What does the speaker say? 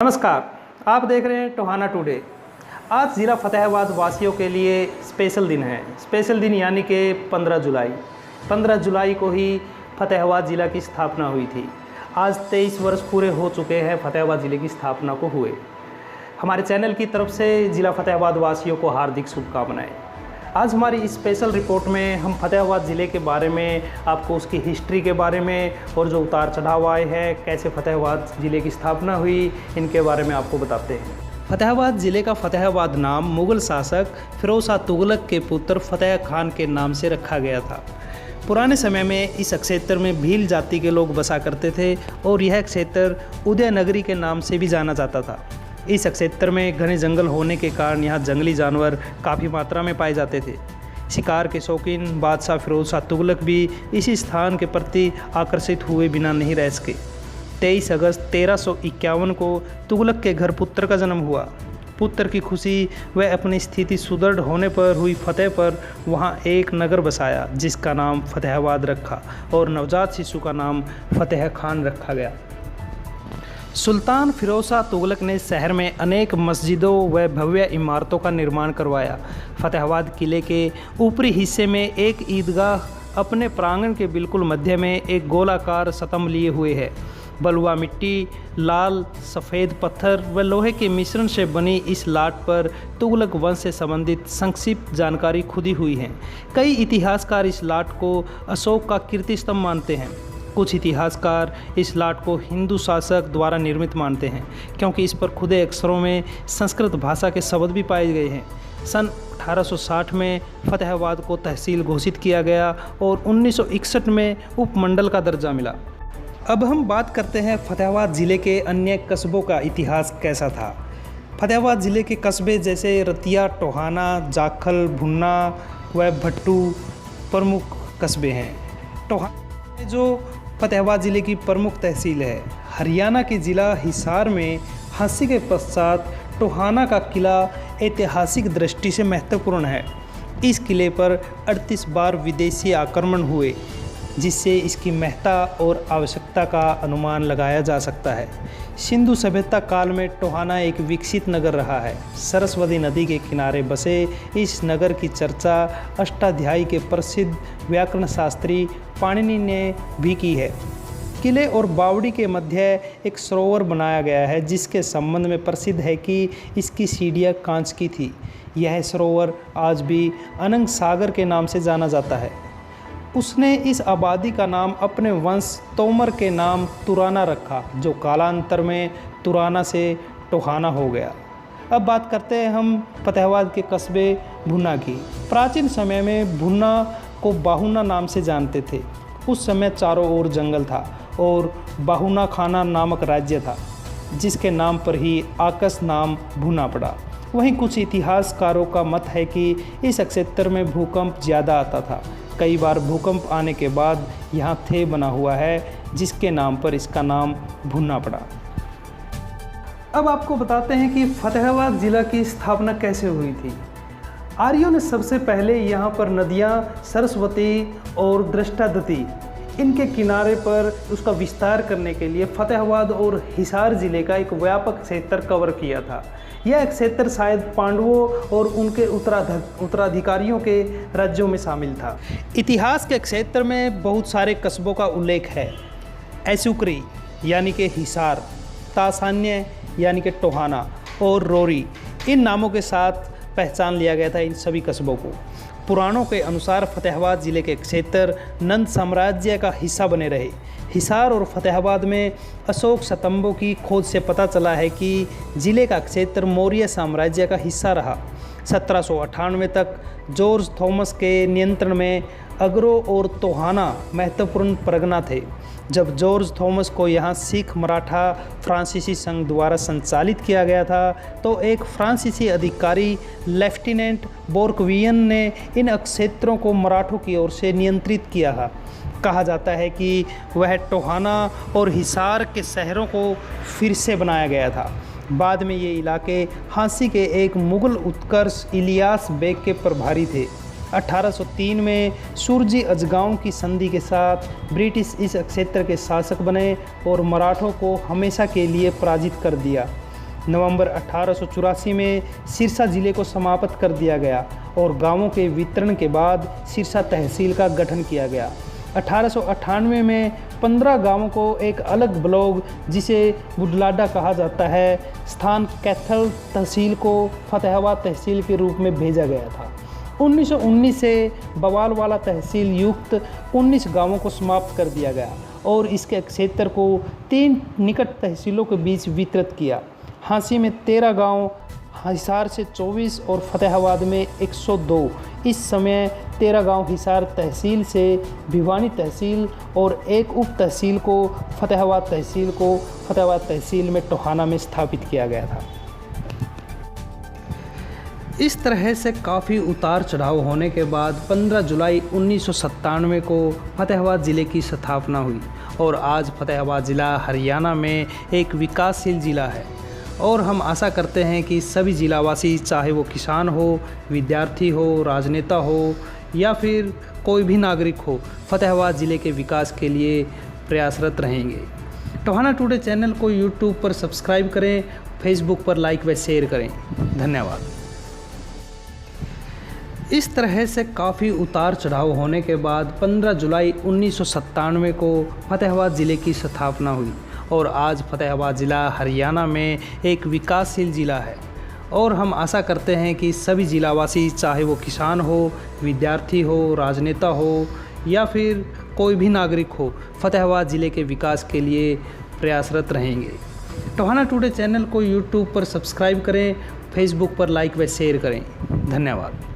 नमस्कार, आप देख रहे हैं टोहाना टुडे। आज ज़िला फतेहाबाद वासियों के लिए स्पेशल दिन है। स्पेशल दिन यानी कि 15 जुलाई को ही फतेहाबाद ज़िला की स्थापना हुई थी। आज 23 वर्ष पूरे हो चुके हैं फतेहाबाद ज़िले की स्थापना को हुए। हमारे चैनल की तरफ से ज़िला फतेहाबाद वासियों को हार्दिक शुभकामनाएं। आज हमारी इस स्पेशल रिपोर्ट में हम फतेहाबाद ज़िले के बारे में, आपको उसकी हिस्ट्री के बारे में और जो उतार चढ़ाव आए हैं, कैसे फतेहाबाद ज़िले की स्थापना हुई, इनके बारे में आपको बताते हैं। फतेहाबाद ज़िले का फतेहाबाद नाम मुग़ल शासक फिरोज़ शाह तुगलक के पुत्र फतेह खान के नाम से रखा गया था। पुराने समय में इस क्षेत्र में भील जाति के लोग बसा करते थे और यह क्षेत्र उदयनगरी के नाम से भी जाना जाता था। इस क्षेत्र में घने जंगल होने के कारण यहाँ जंगली जानवर काफ़ी मात्रा में पाए जाते थे। शिकार के शौकीन बादशाह फिरोज़ शाह तुगलक भी इसी स्थान के प्रति आकर्षित हुए बिना नहीं रह सके। 23 अगस्त 1351 को तुगलक के घर पुत्र का जन्म हुआ। पुत्र की खुशी व अपनी स्थिति सुदृढ़ होने पर हुई फतेह पर वहाँ एक नगर बसाया जिसका नाम फतेहाबाद रखा और नवजात शिशु का नाम फतेह खान रखा गया। सुल्तान फिरोज़ शाह तुगलक ने शहर में अनेक मस्जिदों व भव्य इमारतों का निर्माण करवाया। फतेहाबाद किले के ऊपरी हिस्से में एक ईदगाह अपने प्रांगण के बिल्कुल मध्य में एक गोलाकार स्तंभ लिए हुए है। बलुआ मिट्टी, लाल सफ़ेद पत्थर व लोहे के मिश्रण से बनी इस लाट पर तुगलक वंश से संबंधित संक्षिप्त जानकारी खुदी हुई है। कई इतिहासकार इस लाट को अशोक का कीर्ति स्तंभ मानते हैं। कुछ इतिहासकार इस लाट को हिंदू शासक द्वारा निर्मित मानते हैं क्योंकि इस पर खुदे अक्षरों में संस्कृत भाषा के शब्द भी पाए गए हैं। सन 1860 में फतेहाबाद को तहसील घोषित किया गया और 1961 में उपमंडल का दर्जा मिला। अब हम बात करते हैं फतेहाबाद ज़िले के अन्य कस्बों का इतिहास कैसा था। फतेहाबाद ज़िले के कस्बे जैसे रतिया, टोहाना, जाखल, भुन्ना व भट्टू प्रमुख कस्बे हैं। टोहाना जो फतेहाबाद ज़िले की प्रमुख तहसील है। हरियाणा के ज़िला हिसार में हांसी के पश्चात टोहाना का किला ऐतिहासिक दृष्टि से महत्वपूर्ण है। इस किले पर 38 बार विदेशी आक्रमण हुए जिससे इसकी महत्ता और आवश्यकता का अनुमान लगाया जा सकता है। सिंधु सभ्यता काल में टोहाना एक विकसित नगर रहा है। सरस्वती नदी के किनारे बसे इस नगर की चर्चा अष्टाध्यायी के प्रसिद्ध व्याकरण शास्त्री पाणिनि ने भी की है। किले और बावड़ी के मध्य एक सरोवर बनाया गया है जिसके संबंध में प्रसिद्ध है कि इसकी सीढ़ियाँ कांच की थी। यह सरोवर आज भी अनंग सागर के नाम से जाना जाता है। उसने इस आबादी का नाम अपने वंश तोमर के नाम तुराना रखा जो कालांतर में तुराना से टोहाना हो गया। अब बात करते हैं हम फतेहाबाद के कस्बे भुन्ना की। प्राचीन समय में भुन्ना को बाहुना नाम से जानते थे। उस समय चारों ओर जंगल था और बाहुना खाना नामक राज्य था जिसके नाम पर ही आकस नाम भुन्ना पड़ा। वहीं कुछ इतिहासकारों का मत है कि इस क्षेत्र में भूकंप ज़्यादा आता था। कई बार भूकंप आने के बाद यहाँ थे बना हुआ है जिसके नाम पर इसका नाम भुन्ना पड़ा। अब आपको बताते हैं कि फतेहाबाद ज़िला की स्थापना कैसे हुई थी। आर्यों ने सबसे पहले यहाँ पर नदियाँ सरस्वती और दृष्टादती इनके किनारे पर उसका विस्तार करने के लिए फतेहाबाद और हिसार ज़िले का एक व्यापक क्षेत्र कवर किया था। यह क्षेत्र शायद पांडवों और उनके उत्तराधिकारियों के राज्यों में शामिल था। इतिहास के क्षेत्र में बहुत सारे कस्बों का उल्लेख है। ऐसुकरी यानी कि हिसार, तासान्य यानी कि टोहाना और रोरी इन नामों के साथ पहचान लिया गया था इन सभी कस्बों को। पुराणों के अनुसार फतेहाबाद ज़िले के क्षेत्र नंद साम्राज्य का हिस्सा बने रहे। हिसार और फतेहाबाद में अशोक स्तंभों की खोज से पता चला है कि ज़िले का क्षेत्र मौर्य साम्राज्य का हिस्सा रहा। 1798 तक जॉर्ज थॉमस के नियंत्रण में अगरो और टोहाना महत्वपूर्ण परगना थे। जब जॉर्ज थॉमस को यहाँ सिख मराठा फ्रांसीसी संघ द्वारा संचालित किया गया था तो एक फ्रांसीसी अधिकारी लेफ्टिनेंट बोर्कवियन ने इन क्षेत्रों को मराठों की ओर से नियंत्रित किया था। कहा जाता है कि वह टोहाना और हिसार के शहरों को फिर से बनाया गया था। बाद में ये इलाके हांसी के एक मुग़ल उत्कर्ष इलियास बेग के प्रभारी थे। 1803 में सुरजी अजगांव की संधि के साथ ब्रिटिश इस क्षेत्र के शासक बने और मराठों को हमेशा के लिए पराजित कर दिया। नवंबर 1884 में सिरसा ज़िले को समाप्त कर दिया गया और गांवों के वितरण के बाद सिरसा तहसील का गठन किया गया। 1898 में 15 गांवों को एक अलग ब्लॉक, जिसे बुढलाडा कहा जाता है, स्थान कैथल तहसील को फतेहाबाद तहसील के रूप में भेजा गया था। 1919 से बवालवाला तहसील युक्त 19 गांवों को समाप्त कर दिया गया और इसके क्षेत्र को 3 निकट तहसीलों के बीच वितरित किया। हांसी में 13 गांव, हिसार से 24 और फतेहाबाद में 102। इस समय 13 गांव हिसार तहसील से भिवानी तहसील और एक उप तहसील को फतेहाबाद तहसील में टोहाना में स्थापित किया गया था। इस तरह से काफ़ी उतार चढ़ाव होने के बाद 15 जुलाई 1997 को फतेहाबाद ज़िले की स्थापना हुई और आज फतेहाबाद ज़िला हरियाणा में एक विकासशील ज़िला है और हम आशा करते हैं कि सभी ज़िलावासी, चाहे वो किसान हो, विद्यार्थी हो, राजनेता हो या फिर कोई भी नागरिक हो, फतेहाबाद ज़िले के विकास के लिए प्रयासरत रहेंगे। टोहाना टुडे चैनल को यूट्यूब पर सब्सक्राइब करें, फेसबुक पर लाइक व शेयर करें। धन्यवाद। इस तरह से काफ़ी उतार चढ़ाव होने के बाद 15 जुलाई 1997 को फतेहाबाद ज़िले की स्थापना हुई और आज फतेहाबाद ज़िला हरियाणा में एक विकासशील ज़िला है और हम आशा करते हैं कि सभी ज़िलावासी, चाहे वो किसान हो, विद्यार्थी हो, राजनेता हो या फिर कोई भी नागरिक हो, फतेहाबाद ज़िले के विकास के लिए प्रयासरत रहेंगे। टोहाना टुडे चैनल को यूट्यूब पर सब्सक्राइब करें, फेसबुक पर लाइक व शेयर करें। धन्यवाद।